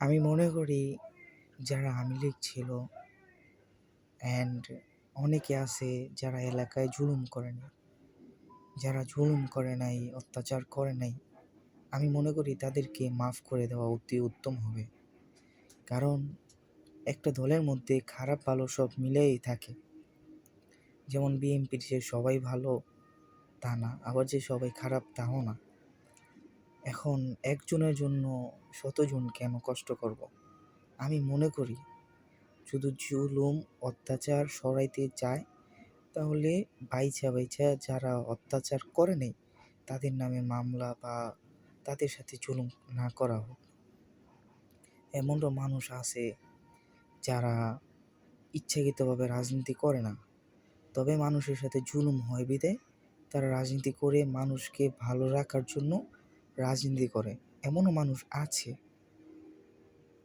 আমি মনে করি যারা আওয়ামী লীগ ছিল অ্যান্ড অনেকে আছে যারা এলাকায় জুলুম করে নাই, যারা জুলুম করে নাই, অত্যাচার করে নাই, আমি মনে করি তাদেরকে মাফ করে দেওয়া অতি উত্তম হবে। কারণ একটা দলের মধ্যে খারাপ ভালো সব মিলেই থাকে। যেমন বিএনপির যে সবাই ভালো তা না, আবার যে সবাই খারাপ তাও না। এখন একজনের জন্য শতজন কেন কষ্ট করব? আমি মনে করি শুধু জুলুম অত্যাচার সরাইতে চায় তাহলে বাইচা বাইচা যারা অত্যাচার করে নাই তাদের নামে মামলা বা তাদের সাথে জুলুম না করা হোক। এমনও মানুষ আছে যারা ইচ্ছাকৃতভাবে রাজনীতি করে না, তবে মানুষের সাথে জুলুম হয় বিধায় তারা রাজনীতি করে মানুষকে ভালো রাখার জন্য রাজনীতি করে। এমনও মানুষ আছে।